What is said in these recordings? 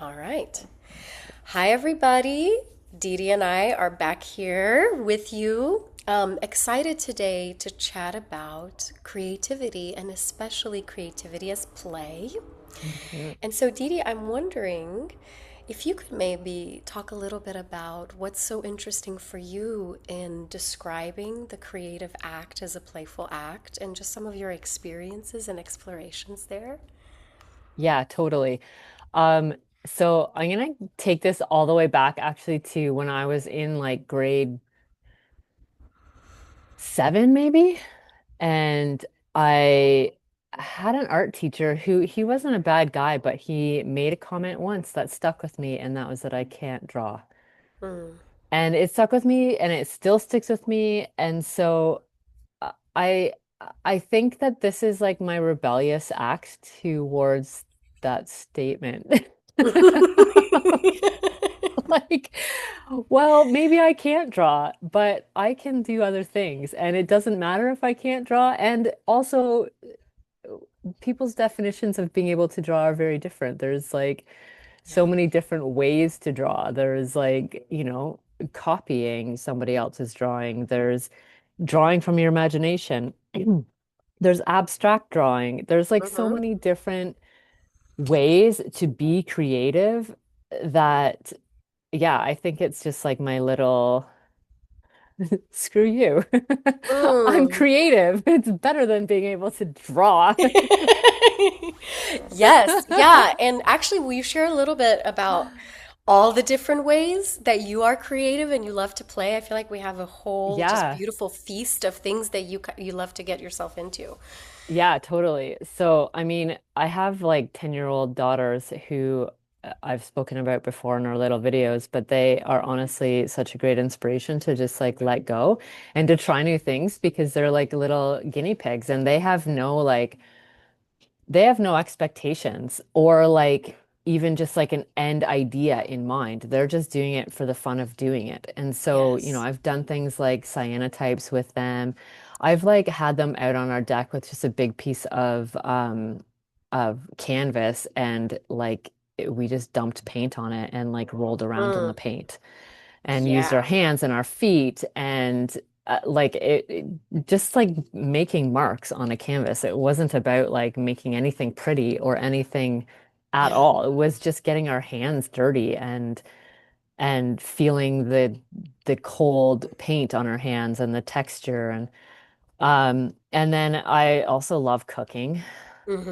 All right. Hi, everybody. Dee Dee and I are back here with you. Excited today to chat about creativity and especially creativity as play. Mhm. And so, Dee Dee, I'm wondering if you could maybe talk a little bit about what's so interesting for you in describing the creative act as a playful act and just some of your experiences and explorations there. Yeah, totally. Um, so I'm gonna take this all the way back actually to when I was in like grade 7, maybe. And I had an art teacher who he wasn't a bad guy, but he made a comment once that stuck with me, and that was that I can't draw. Mm. And it stuck with me and it still sticks with me. And so I I think that this is like my rebellious act towards that statement. Like, well, maybe I can't draw, but I can do other things, and it doesn't matter if I can't draw. And also, people's definitions of being able to draw are very different. There's like so Yeah. many different ways to draw. There's like, copying somebody else's drawing. There's drawing from your imagination. There's abstract drawing. There's like so Mm-hmm. many different ways to be creative that, yeah, I think it's just like my little screw you. I'm Mm. creative. It's better than being able to draw. Yes, yeah. And actually, will you share a little bit about all the different ways that you are creative and you love to play? I feel like we have a whole just Yeah. beautiful feast of things that you love to get yourself into. Yeah, totally. So, I mean, I have like 10-year-old daughters who I've spoken about before in our little videos, but they are honestly such a great inspiration to just like let go and to try new things because they're like little guinea pigs and they have no expectations or like even just like an end idea in mind. They're just doing it for the fun of doing it. And so, Yes. I've done things like cyanotypes with them. I've like had them out on our deck with just a big piece of canvas and like we just dumped paint on it and like rolled around in the Mm. paint and used our Yeah. hands and our feet and like just like making marks on a canvas. It wasn't about like making anything pretty or anything at Yeah. all. It was just getting our hands dirty and feeling the cold paint on our hands and the texture and then I also love cooking.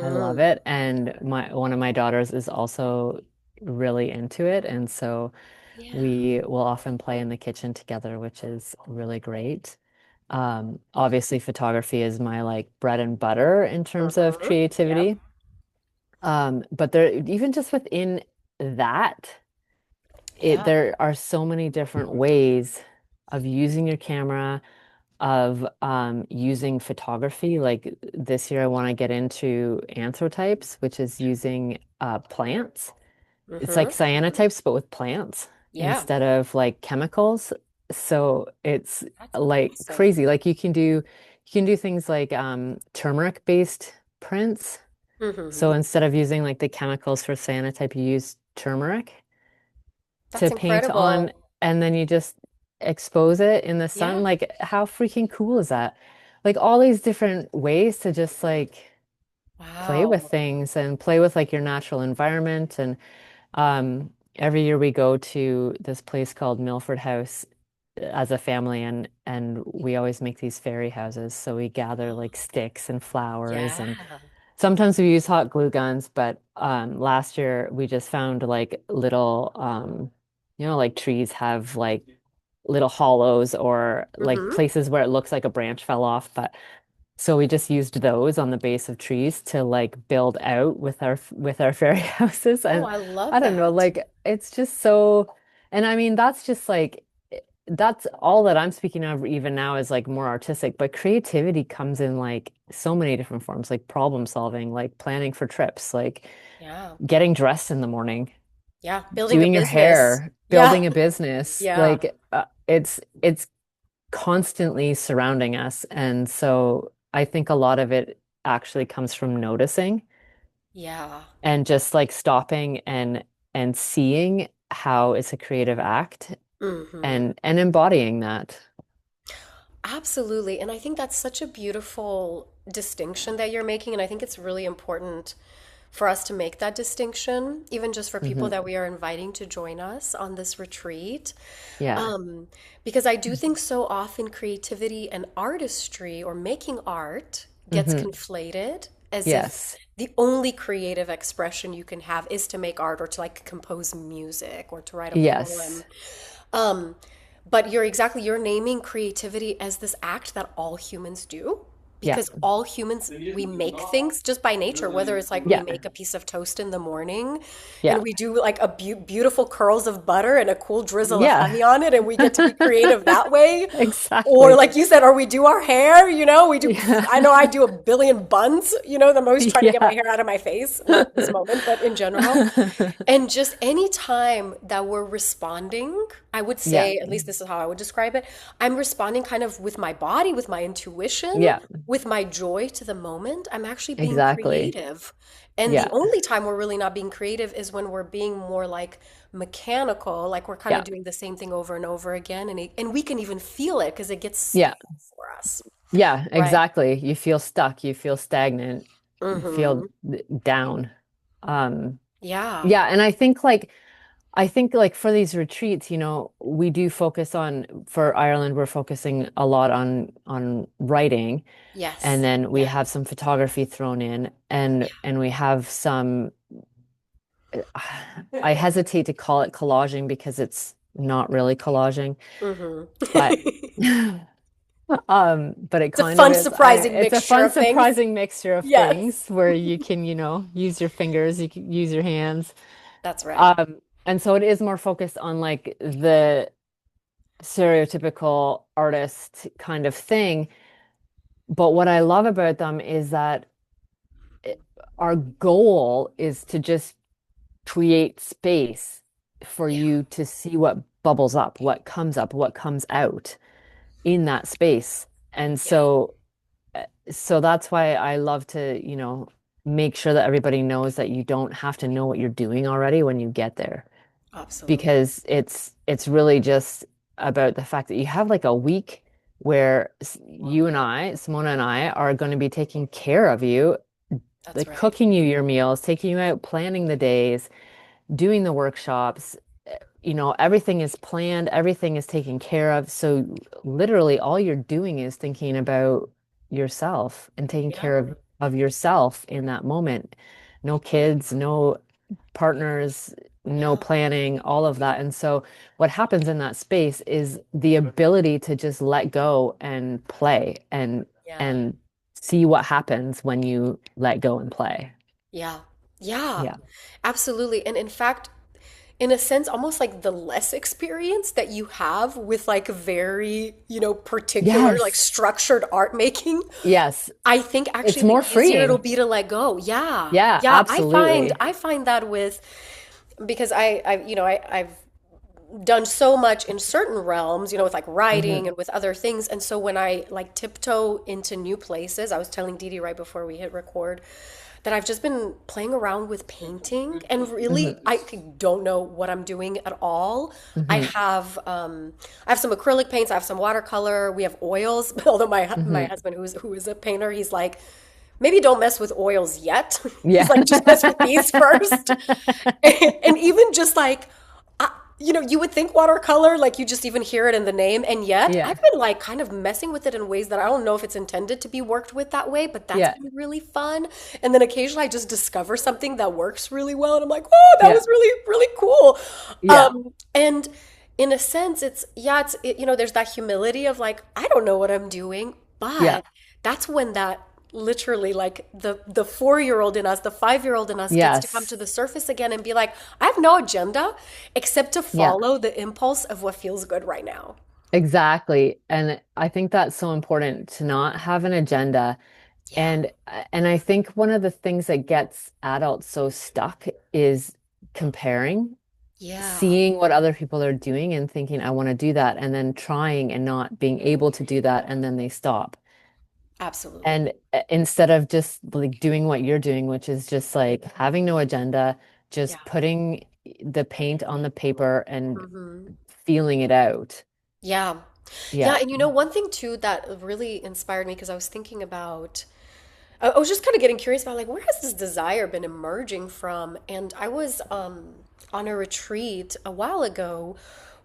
I love Mm-hmm. it and my one of my daughters is also really into it and so Yeah. we will often play in the kitchen together, which is really great. Obviously, photography is my like bread and butter in terms of Mm-hmm. Yep. creativity. But there, even just within that, Yeah. there are so many different ways of using your camera, of using photography. Like this year, I want to get into anthrotypes, which is using plants. It's like Mm-hmm. Mm-hmm. cyanotypes, but with plants Yeah. instead of like chemicals. So it's That's like awesome. crazy. Like you can do things like turmeric based prints. So Mm-hmm. instead of using like the chemicals for cyanotype, you use turmeric That's to paint on incredible. and then you just expose it in the sun. Yeah. Like how freaking cool is that? Like all these different ways to just like play with Wow. things and play with like your natural environment and every year we go to this place called Milford House as a family and we always make these fairy houses. So we gather like sticks and flowers Yeah. and sometimes we use hot glue guns, but last year we just found like little like trees have like little hollows or like Mm-hmm. places where it looks like a branch fell off, but so we just used those on the base of trees to like build out with our fairy houses. Oh, And I I love don't know, that. like it's just so, and I mean that's just like that's all that I'm speaking of even now is like more artistic, but creativity comes in like so many different forms, like problem solving, like planning for trips, like Yeah. getting dressed in the morning, Yeah. Building a doing your business. hair, Yeah. building a business, Yeah. like it's constantly surrounding us. And so I think a lot of it actually comes from noticing Yeah. and just like stopping and seeing how it's a creative act Hmm. and embodying that. Absolutely. And I think that's such a beautiful distinction that you're making. And I think it's really important for us to make that distinction, even just for people Hmm. that we are inviting to join us on this retreat. Yeah. Um, because I do think so often creativity and artistry or making art gets Hmm. conflated as if Yes. the only creative expression you can have is to make art or to like compose music or to write a poem. Yes. Um, but you're naming creativity as this act that all humans do. Yeah. Because all humans, we make things just by nature, whether it's like we Yeah. make a piece of toast in the morning Yeah. and we do like a beautiful curls of butter and a cool drizzle of Yeah. honey on it and we get to be creative that way. Or Exactly. like you said, or we do our hair, we do, Yeah. I know I do a billion buns, I'm always trying to get my Yeah. hair out of my face, not this moment, but in general. And just any time that we're responding, I would Yeah. say, at least this is how I would describe it, I'm responding kind of with my body, with my intuition, Yeah. with my joy to the moment. I'm actually being Exactly. creative. And the Yeah. only time we're really not being creative is when we're being more like mechanical, like we're kind of Yeah. doing the same thing over and over again. And we can even feel it because it gets Yeah. stale for us. Yeah, Right. exactly. You feel stuck, you feel stagnant, you feel Mm-hmm. down. Um, Yeah. yeah, and I think like for these retreats, we do focus on for Ireland, we're focusing a lot on writing, and Yes. then we Yeah. have some photography thrown in, and we have some I hesitate to call it collaging because it's not really collaging, Mm-hmm. but but it It's a kind of fun, is. surprising It's a mixture fun, of things. surprising mixture of Yes. things where you can, use your fingers, you can use your hands. That's right. And so it is more focused on like the stereotypical artist kind of thing. But what I love about them is that it, our goal is to just create space for Yeah. you to see what bubbles up, what comes out in that space. And Yeah. so that's why I love to, make sure that everybody knows that you don't have to know what you're doing already when you get there, Absolutely. because it's really just about the fact that you have like a week where you and I, Simona and I, are going to be taking care of you, That's like right. cooking you your meals, taking you out, planning the days, doing the workshops. Everything is planned, everything is taken care of. So literally all you're doing is thinking about yourself and taking Yeah. care of yourself in that moment. No kids, no partners, no Yeah. planning, all of that. And so what happens in that space is the ability to just let go and play Yeah. and see what happens when you let go and play. Yeah. Yeah. Yeah. Absolutely. And in fact, in a sense, almost like the less experience that you have with like very, particular, like Yes. structured art making, Yes. I think It's actually the more easier it'll freeing. be to let go. Yeah. Yeah, Yeah. I find absolutely. I find that with because I've done so much in certain realms, with like writing Hmm. and with other things. And so when I like tiptoe into new places, I was telling Dee Dee right before we hit record that I've just been playing around with painting and really Hmm. don't know what I'm doing at all. I Hmm. have um I have some acrylic paints, I have some watercolor, we have oils, although my Hmm. husband who is a painter, he's like maybe don't mess with oils yet. He's Yeah. like just mess with these first. And even just like you would think watercolor, like you just even hear it in the name, and yet Yeah. I've been like kind of messing with it in ways that I don't know if it's intended to be worked with that way, but that's Yeah. been really fun. And then occasionally I just discover something that works really well, and I'm like, oh, that Yeah. was really, really cool. Yeah. And in a sense, there's that humility of like, I don't know what I'm doing, Yeah. but that's when that literally like the 4-year-old in us, the 5-year-old in us gets to come to Yes. the surface again and be like, I have no agenda except to Yeah. follow the impulse of what feels good right now. Exactly. And I think that's so important to not have an agenda. Yeah. And and I think one of the things that gets adults so stuck is comparing, Yeah. seeing what other people are doing and thinking, I want to do that, and then trying and not being able to do that, and then they stop. Absolutely. And instead of just like doing what you're doing, which is just like having no agenda, Yeah. just putting, the paint on the paper and Hmm. feeling it out. Yeah. Yeah, Yeah. and one thing too that really inspired me because I was thinking about I was just kind of getting curious about like where has this desire been emerging from? And I was on a retreat a while ago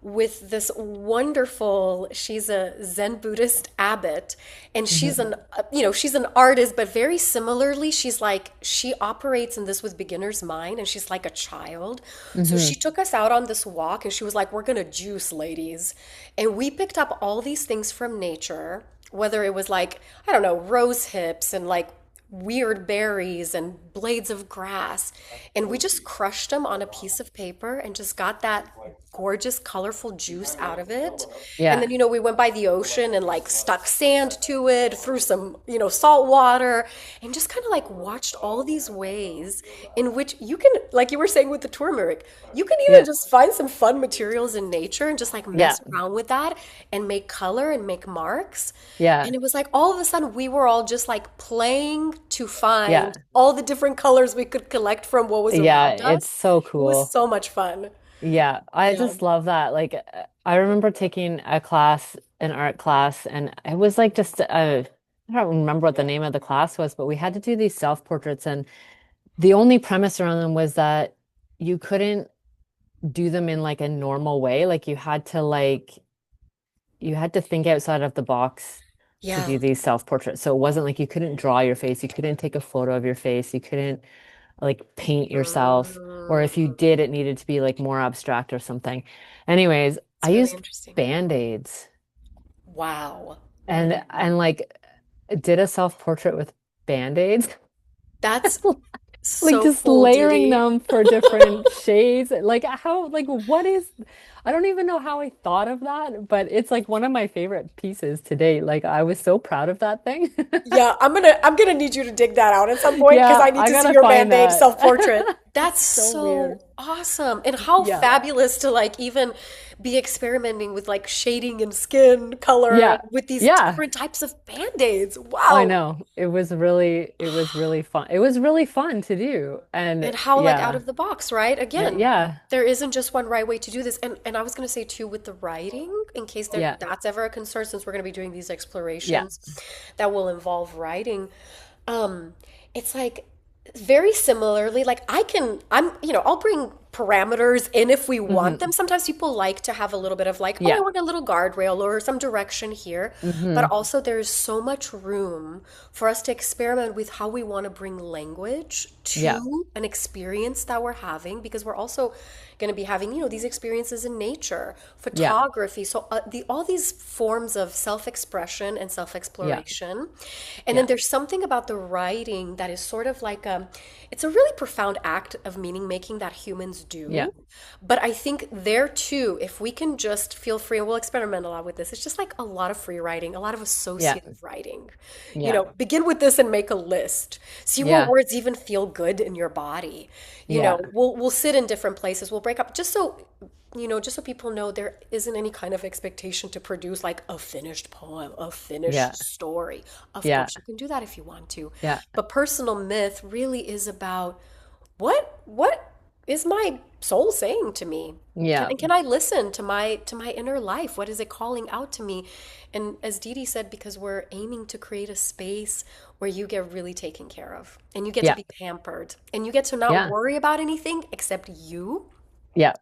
with this wonderful, she's a Zen Buddhist abbot, and she's Hmm. an she's an artist, but very similarly, she's like she operates in this with beginner's mind, and she's like a child. So she Hmm. took us out on this walk, and she was like, "We're gonna juice, ladies," and we picked up all these things from nature, whether it was like I don't know, rose hips and like weird berries and blades of grass. And we just crushed them on a piece of paper and just got that gorgeous, colorful juice out of it. And then, Yeah. we went by the ocean and like stuck sand to it, threw some, salt water, and just kind of like watched all these ways in which you can, like you were saying with the turmeric, you can even Yeah. just find some fun materials in nature and just like Yeah. mess around with that and make color and make marks. Yeah. And it was like all of a sudden we were all just like playing to find Yeah. all the different colors we could collect from what was Yeah. around It's us. so It was cool. so much fun. Yeah, I Yeah. just love that. Like, I remember taking a class, an art class, and it was like just, I don't remember what the name of the class was, but we had to do these self-portraits, and the only premise around them was that you couldn't do them in like a normal way. Like, you had to think outside of the box to Yeah. do these self-portraits. So it wasn't like you couldn't draw your face, you couldn't take a photo of your face, you couldn't like paint yourself, or if you Mm, did, it needed to be like more abstract or something. Anyways, I it's really used interesting. band-aids Wow. and like did a self-portrait with band-aids. That's Like so just cool, layering Didi. them for different shades. Like how, like what is, I don't even know how I thought of that, but it's like one of my favorite pieces to date. Like I was so proud of that thing. Yeah, I'm gonna need you to dig that out at some point because Yeah, I need I to see gotta your find Band-Aid that. self-portrait. That's It's so so weird. awesome. And how Yeah. fabulous to like even be experimenting with like shading and skin color and Yeah. with these Yeah. different types of Band-Aids. I Wow. know. It was really fun. It was really fun to do. And And how like out yeah. of the box, right? Again, Yeah. there isn't just one right way to do this. And I was going to say too with the writing, in case Yeah. that's ever a concern, since we're going to be doing these Yeah. explorations that will involve writing. Um, it's like very similarly, like I'll bring parameters in if we want Hmm. them. Sometimes people like to have a little bit of like, oh, I Yeah. want a little guardrail or some direction here. But Hmm. also there's so much room for us to experiment with how we want to bring language Yeah. to an experience that we're having because we're also going to be having, these experiences in nature, Yeah. photography. So all these forms of self-expression and Yeah. self-exploration. And then Yeah. there's something about the writing that is sort of like it's a really profound act of meaning making that humans Yeah. do. But I think there too, if we can just feel free, and we'll experiment a lot with this, it's just like a lot of free writing, a lot of Yeah. associative writing. Yeah. Begin with this and make a list. See where Yeah. words even feel good in your body. Yeah. We'll sit in different places, we'll break up just so people know there isn't any kind of expectation to produce like a finished poem, a Yeah. finished story. Of Yeah. course, you can do that if you want to. Yeah. But personal myth really is about what is my soul saying to me? Yeah. Can I listen to my inner life? What is it calling out to me? And as Dee Dee said, because we're aiming to create a space where you get really taken care of and you get to Yeah. be pampered and you get to not Yeah. worry about anything except you, Yeah.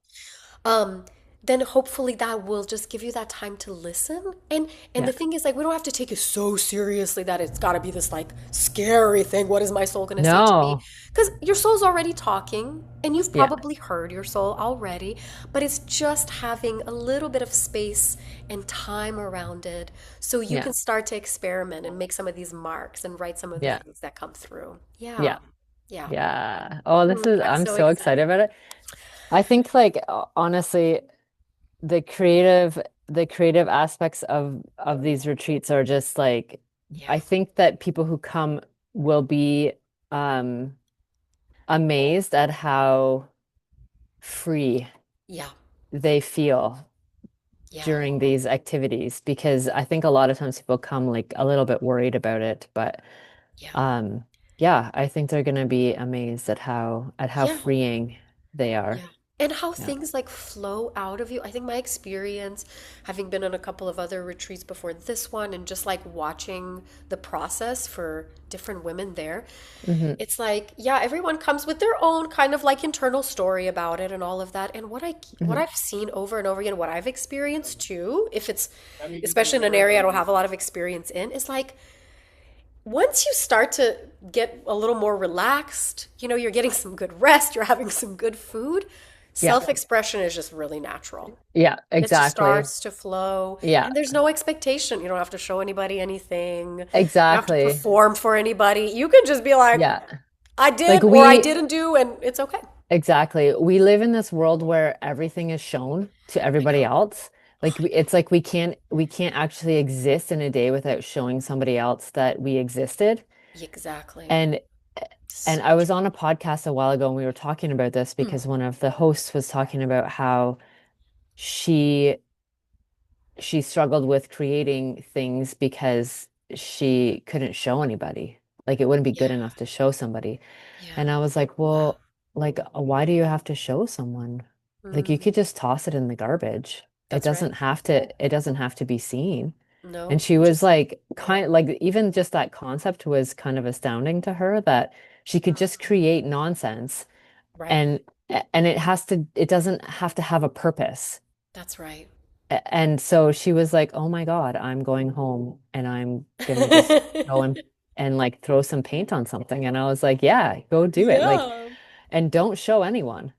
um, then hopefully that will just give you that time to listen. And the Yeah. thing is, like, we don't have to take it so seriously that it's got to be this like scary thing. What is my soul going to say to me? No. Because your soul's already talking, and you've Yeah. probably heard your soul already. But it's just having a little bit of space and time around it, so you Yeah. can start to experiment and make some of these marks and write some of the Yeah. things that come through. Yeah, Yeah. yeah. Yeah. Oh, I'm I'm so so excited excited. about it. I think like honestly, the creative the creative aspects of these retreats are just like Yeah, I think that people who come will be um amazed at how free yeah, they feel yeah, during these activities because I think a lot of times people come like a little bit worried about it, but yeah, um yeah, I think they're going to be amazed at how yeah. freeing they Yeah. are. And how Yeah. things like flow out of you. I think my experience, having been on a couple of other retreats before this one, and just like watching the process for different women there, Hmm. it's like, yeah, everyone comes with their own kind of like internal story about it and all of that. And what Hmm. I've seen over and over again, what I've experienced too, if it's especially in an area I don't have a lot of experience in, is like once you start to get a little more relaxed, you're getting some good rest, you're having some good food, Yeah. self-expression is just really natural. Yeah, It just exactly. starts to flow, Yeah, and there's no expectation. You don't have to show anybody anything. You don't have to exactly. perform for anybody. You can just be like, Yeah. I Like did or I we didn't do, and it's okay. exactly. We live in this world where everything is shown to I everybody know. else. It's like we can't actually exist in a day without showing somebody else that we existed. Exactly. And So and I was true. on a podcast a while ago and we were talking about this Hmm. because one of the hosts was talking about how she she struggled with creating things because she couldn't show anybody. Like it wouldn't be good Yeah. enough to show somebody. And I Yeah. was like, Wow. well, like, why do you have to show someone? Like you Mm, could just toss it in the garbage. that's right. It doesn't have to be seen. And No, she was just like kind like even just that concept was kind of astounding to her that she could just create nonsense right. and it doesn't have to have a purpose. That's right. And so she was like, "Oh my God, I'm going home and I'm gonna just go and like throw some paint on something." And I was like, "Yeah, go do it." Like, Yeah. and don't show anyone.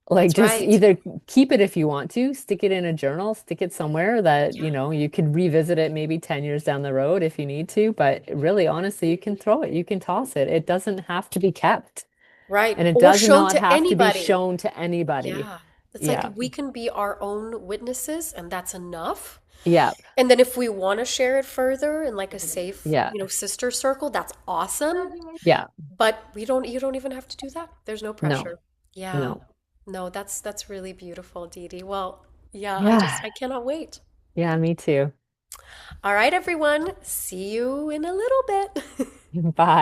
Like, That's just right. either keep it if you want to, stick it in a journal, stick it somewhere that, Yeah. you could revisit it maybe 10 years down the road if you need to. But really, honestly, you can throw it, you can toss it. It doesn't have to be kept. Right. And it Or does shown not to have to be anybody. shown to anybody. Yeah. It's like Yeah. we can be our own witnesses, and that's enough. Yeah. And then if we want to share it further in like a safe, Yeah. sister circle, that's awesome. Yeah. But you don't even have to do that. There's no No. pressure. Yeah. No. No, that's really beautiful, Dee Dee. Well, yeah, Yeah. I cannot wait. Yeah, me too. All right, everyone. See you in a little bit. Bye.